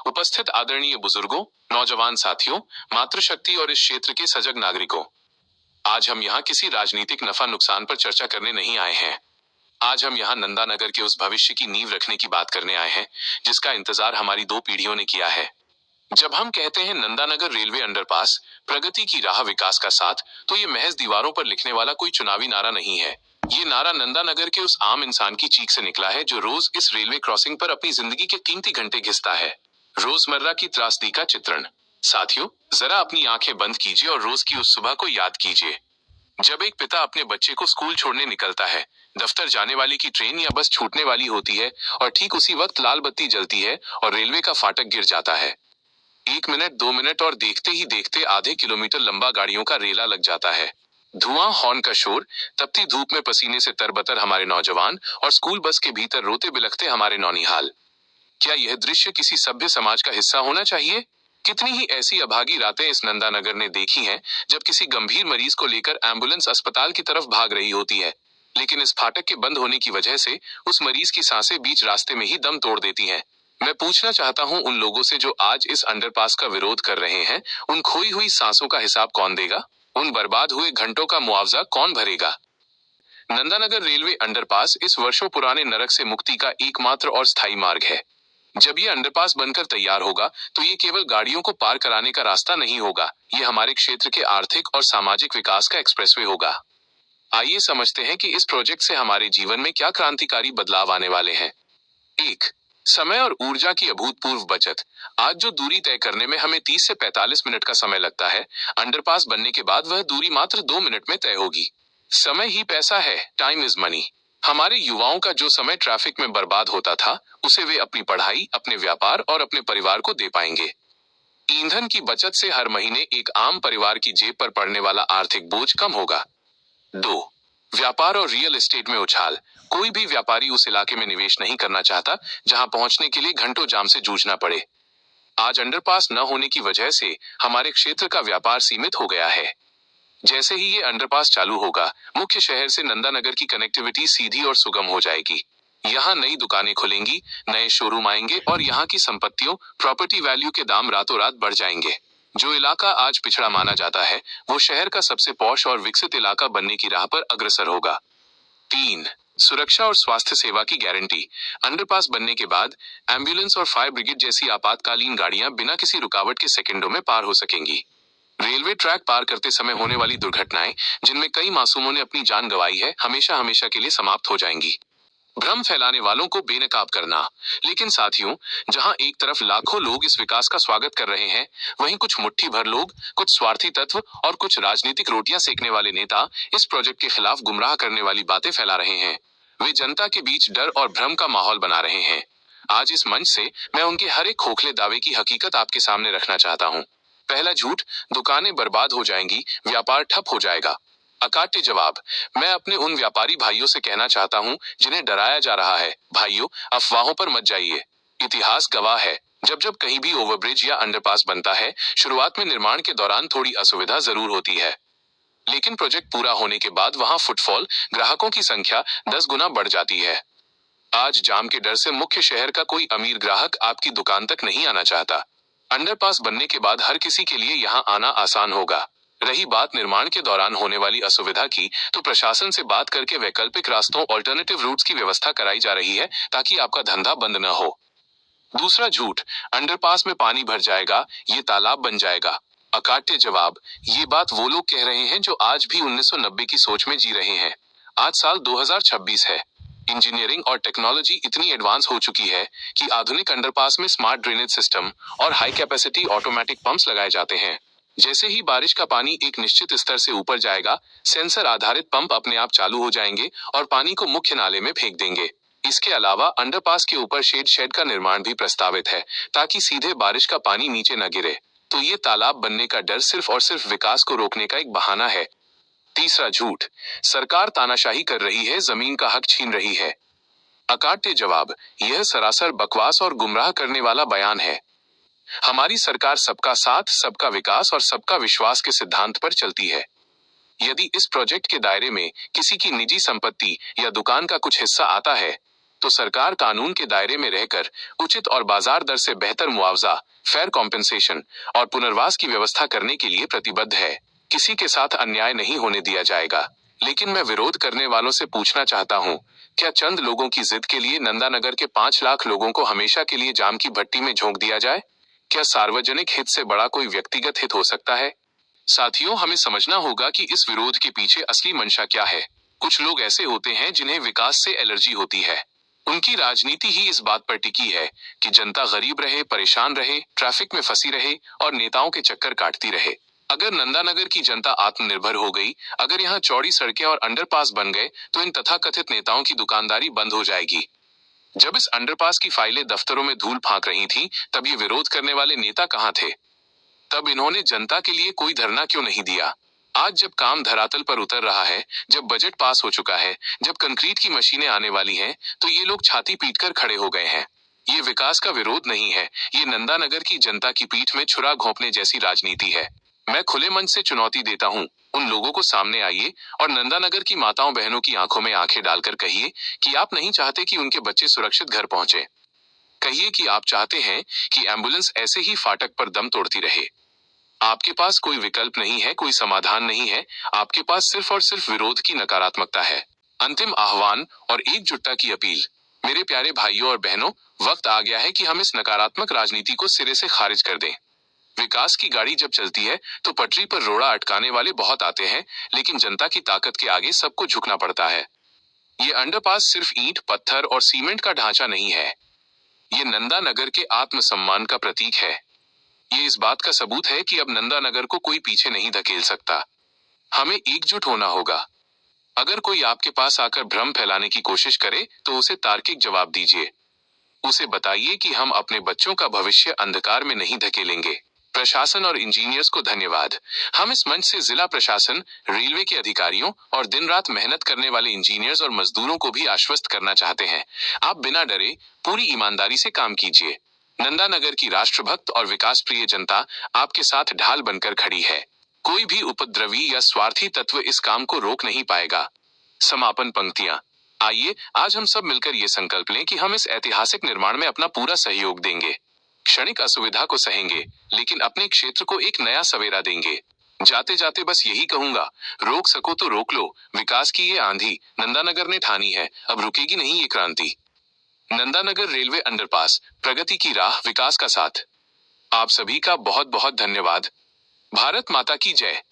उपस्थित आदरणीय बुजुर्गों, नौजवान साथियों, मातृशक्ति और इस क्षेत्र के सजग नागरिकों, आज हम यहाँ किसी राजनीतिक नफा नुकसान पर चर्चा करने नहीं आए हैं। आज हम यहाँ नंदानगर के उस भविष्य की नींव रखने की बात करने आए हैं जिसका इंतजार हमारी 2 पीढ़ियों ने किया है। जब हम कहते हैं नंदानगर रेलवे अंडरपास, प्रगति की राह, विकास का साथ, तो ये महज दीवारों पर लिखने वाला कोई चुनावी नारा नहीं है। ये नारा नंदानगर के उस आम इंसान की चीख से निकला है जो रोज इस रेलवे क्रॉसिंग पर अपनी जिंदगी के कीमती घंटे घिसता है। रोजमर्रा की त्रासदी का चित्रण। साथियों, जरा अपनी आंखें बंद कीजिए और रोज की उस सुबह को याद कीजिए जब एक पिता अपने बच्चे को स्कूल छोड़ने निकलता है। दफ्तर जाने वाली की ट्रेन या बस छूटने वाली होती है और ठीक उसी वक्त लाल बत्ती जलती है और रेलवे का फाटक गिर जाता है। 1 मिनट, 2 मिनट और देखते ही देखते आधे किलोमीटर लंबा गाड़ियों का रेला लग जाता है। धुआं, हॉर्न का शोर, तपती धूप में पसीने से तरबतर हमारे नौजवान और स्कूल बस के भीतर रोते बिलखते हमारे नौनिहाल। क्या यह दृश्य किसी सभ्य समाज का हिस्सा होना चाहिए? कितनी ही ऐसी अभागी रातें इस नंदानगर ने देखी हैं जब किसी गंभीर मरीज को लेकर एम्बुलेंस अस्पताल की तरफ भाग रही होती है, लेकिन इस फाटक के बंद होने की वजह से उस मरीज की सांसें बीच रास्ते में ही दम तोड़ देती हैं। मैं पूछना चाहता हूं उन लोगों से जो आज इस अंडरपास का विरोध कर रहे हैं, उन खोई हुई सांसों का हिसाब कौन देगा? उन बर्बाद हुए घंटों का मुआवजा कौन भरेगा? नंदानगर रेलवे अंडरपास इस वर्षों पुराने नरक से मुक्ति का एकमात्र और स्थायी मार्ग है। जब ये अंडरपास बनकर तैयार होगा तो ये केवल गाड़ियों को पार कराने का रास्ता नहीं होगा, ये हमारे क्षेत्र के आर्थिक और सामाजिक विकास का एक्सप्रेसवे होगा। आइए समझते हैं कि इस प्रोजेक्ट से हमारे जीवन में क्या क्रांतिकारी बदलाव आने वाले हैं। 1. समय और ऊर्जा की अभूतपूर्व बचत। आज जो दूरी तय करने में हमें 30 से 45 मिनट का समय लगता है, अंडरपास बनने के बाद वह दूरी मात्र 2 मिनट में तय होगी। समय ही पैसा है, टाइम इज मनी। हमारे युवाओं का जो समय ट्रैफिक में बर्बाद होता था, उसे वे अपनी पढ़ाई, अपने व्यापार और अपने परिवार को दे पाएंगे। ईंधन की बचत से हर महीने एक आम परिवार की जेब पर पड़ने वाला आर्थिक बोझ कम होगा। 2. व्यापार और रियल एस्टेट में उछाल। कोई भी व्यापारी उस इलाके में निवेश नहीं करना चाहता जहां पहुंचने के लिए घंटों जाम से जूझना पड़े। आज अंडरपास न होने की वजह से हमारे क्षेत्र का व्यापार सीमित हो गया है। जैसे ही ये अंडरपास चालू होगा, मुख्य शहर से नंदानगर की कनेक्टिविटी सीधी और सुगम हो जाएगी। यहाँ नई दुकानें खुलेंगी, नए शोरूम आएंगे और यहाँ की संपत्तियों, प्रॉपर्टी वैल्यू के दाम रातों रात बढ़ जाएंगे। जो इलाका आज पिछड़ा माना जाता है, वो शहर का सबसे पॉश और विकसित इलाका बनने की राह पर अग्रसर होगा। 3. सुरक्षा और स्वास्थ्य सेवा की गारंटी। अंडरपास बनने के बाद एम्बुलेंस और फायर ब्रिगेड जैसी आपातकालीन गाड़ियां बिना किसी रुकावट के सेकंडों में पार हो सकेंगी। रेलवे ट्रैक पार करते समय होने वाली दुर्घटनाएं, जिनमें कई मासूमों ने अपनी जान गंवाई है, हमेशा हमेशा के लिए समाप्त हो जाएंगी। भ्रम फैलाने वालों को बेनकाब करना। लेकिन साथियों, जहां एक तरफ लाखों लोग इस विकास का स्वागत कर रहे हैं, वहीं कुछ मुट्ठी भर लोग, कुछ स्वार्थी तत्व और कुछ राजनीतिक रोटियां सेकने वाले नेता इस प्रोजेक्ट के खिलाफ गुमराह करने वाली बातें फैला रहे हैं। वे जनता के बीच डर और भ्रम का माहौल बना रहे हैं। आज इस मंच से मैं उनके हर एक खोखले दावे की हकीकत आपके सामने रखना चाहता हूँ। पहला झूठ, दुकानें बर्बाद हो जाएंगी, व्यापार ठप हो जाएगा। अकाट्य जवाब। मैं अपने उन व्यापारी भाइयों से कहना चाहता हूं जिन्हें डराया जा रहा है, भाइयों, अफवाहों पर मत जाइए। इतिहास गवाह है, जब जब कहीं भी ओवरब्रिज या अंडरपास बनता है, शुरुआत में निर्माण के दौरान थोड़ी असुविधा जरूर होती है, लेकिन प्रोजेक्ट पूरा होने के बाद वहां फुटफॉल, ग्राहकों की संख्या 10 गुना बढ़ जाती है। आज जाम के डर से मुख्य शहर का कोई अमीर ग्राहक आपकी दुकान तक नहीं आना चाहता। अंडरपास बनने के बाद हर किसी के लिए यहाँ आना आसान होगा। रही बात निर्माण के दौरान होने वाली असुविधा की, तो प्रशासन से बात करके वैकल्पिक रास्तों, ऑल्टरनेटिव रूट्स की व्यवस्था कराई जा रही है ताकि आपका धंधा बंद न हो। दूसरा झूठ, अंडरपास में पानी भर जाएगा, ये तालाब बन जाएगा। अकाट्य जवाब। ये बात वो लोग कह रहे हैं जो आज भी 1990 की सोच में जी रहे हैं। आज साल 2026 है। इंजीनियरिंग और टेक्नोलॉजी इतनी एडवांस हो चुकी है कि आधुनिक अंडरपास में स्मार्ट ड्रेनेज सिस्टम और हाई कैपेसिटी ऑटोमेटिक पंप्स लगाए जाते हैं। जैसे ही बारिश का पानी एक निश्चित स्तर से ऊपर जाएगा, सेंसर आधारित पंप अपने आप चालू हो जाएंगे और पानी को मुख्य नाले में फेंक देंगे। इसके अलावा अंडरपास के ऊपर शेड का निर्माण भी प्रस्तावित है ताकि सीधे बारिश का पानी नीचे न गिरे। तो ये तालाब बनने का डर सिर्फ और सिर्फ विकास को रोकने का एक बहाना है। तीसरा झूठ, सरकार तानाशाही कर रही है, जमीन का हक छीन रही है। अकाट्य जवाब। यह सरासर बकवास और गुमराह करने वाला बयान है। हमारी सरकार सबका साथ, सबका विकास और सबका विश्वास के सिद्धांत पर चलती है। यदि इस प्रोजेक्ट के दायरे में किसी की निजी संपत्ति या दुकान का कुछ हिस्सा आता है, तो सरकार कानून के दायरे में रहकर उचित और बाजार दर से बेहतर मुआवजा, फेयर कॉम्पेंसेशन और पुनर्वास की व्यवस्था करने के लिए प्रतिबद्ध है। किसी के साथ अन्याय नहीं होने दिया जाएगा। लेकिन मैं विरोध करने वालों से पूछना चाहता हूँ, क्या चंद लोगों की जिद के लिए नंदानगर के 5 लाख लोगों को हमेशा के लिए जाम की भट्टी में झोंक दिया जाए? क्या सार्वजनिक हित से बड़ा कोई व्यक्तिगत हित हो सकता है? साथियों, हमें समझना होगा कि इस विरोध के पीछे असली मंशा क्या है। कुछ लोग ऐसे होते हैं जिन्हें विकास से एलर्जी होती है। उनकी राजनीति ही इस बात पर टिकी है कि जनता गरीब रहे, परेशान रहे, ट्रैफिक में फंसी रहे और नेताओं के चक्कर काटती रहे। अगर नंदानगर की जनता आत्मनिर्भर हो गई, अगर यहाँ चौड़ी सड़कें और अंडरपास बन गए, तो इन तथाकथित नेताओं की दुकानदारी बंद हो जाएगी। जब इस अंडरपास की फाइलें दफ्तरों में धूल फांक रही थी, तब ये विरोध करने वाले नेता कहाँ थे? तब इन्होंने जनता के लिए कोई धरना क्यों नहीं दिया? आज जब काम धरातल पर उतर रहा है, जब बजट पास हो चुका है, जब कंक्रीट की मशीनें आने वाली हैं, तो ये लोग छाती पीटकर खड़े हो गए हैं। ये विकास का विरोध नहीं है, ये नंदानगर की जनता की पीठ में छुरा घोंपने जैसी राजनीति है। मैं खुले मन से चुनौती देता हूँ, उन लोगों को सामने आइए और नंदानगर की माताओं बहनों की आंखों में आंखें डालकर कहिए कि आप नहीं चाहते कि उनके बच्चे सुरक्षित घर पहुंचे। कहिए कि आप चाहते हैं कि एम्बुलेंस ऐसे ही फाटक पर दम तोड़ती रहे। आपके पास कोई विकल्प नहीं है, कोई समाधान नहीं है, आपके पास सिर्फ और सिर्फ विरोध की नकारात्मकता है। अंतिम आह्वान और एकजुटता की अपील। मेरे प्यारे भाइयों और बहनों, वक्त आ गया है कि हम इस नकारात्मक राजनीति को सिरे से खारिज कर दें। विकास की गाड़ी जब चलती है तो पटरी पर रोड़ा अटकाने वाले बहुत आते हैं, लेकिन जनता की ताकत के आगे सबको झुकना पड़ता है। ये अंडरपास सिर्फ ईंट, पत्थर और सीमेंट का ढांचा नहीं है, ये नंदानगर के आत्मसम्मान का प्रतीक है। ये इस बात का सबूत है कि अब नंदानगर को कोई पीछे नहीं धकेल सकता। हमें एकजुट होना होगा। अगर कोई आपके पास आकर भ्रम फैलाने की कोशिश करे, तो उसे तार्किक जवाब दीजिए। उसे बताइए कि हम अपने बच्चों का भविष्य अंधकार में नहीं धकेलेंगे। प्रशासन और इंजीनियर्स को धन्यवाद। हम इस मंच से जिला प्रशासन, रेलवे के अधिकारियों और दिन रात मेहनत करने वाले इंजीनियर्स और मजदूरों को भी आश्वस्त करना चाहते हैं, आप बिना डरे पूरी ईमानदारी से काम कीजिए। नंदानगर की राष्ट्रभक्त और विकास प्रिय जनता आपके साथ ढाल बनकर खड़ी है। कोई भी उपद्रवी या स्वार्थी तत्व इस काम को रोक नहीं पाएगा। समापन पंक्तियां। आइए आज हम सब मिलकर ये संकल्प लें कि हम इस ऐतिहासिक निर्माण में अपना पूरा सहयोग देंगे। क्षणिक असुविधा को सहेंगे, लेकिन अपने क्षेत्र को एक नया सवेरा देंगे। जाते जाते बस यही कहूंगा, रोक सको तो रोक लो, विकास की ये आंधी नंदानगर ने ठानी है, अब रुकेगी नहीं ये क्रांति। नंदानगर रेलवे अंडरपास, प्रगति की राह, विकास का साथ। आप सभी का बहुत बहुत धन्यवाद। भारत माता की जय।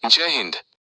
जय हिंद।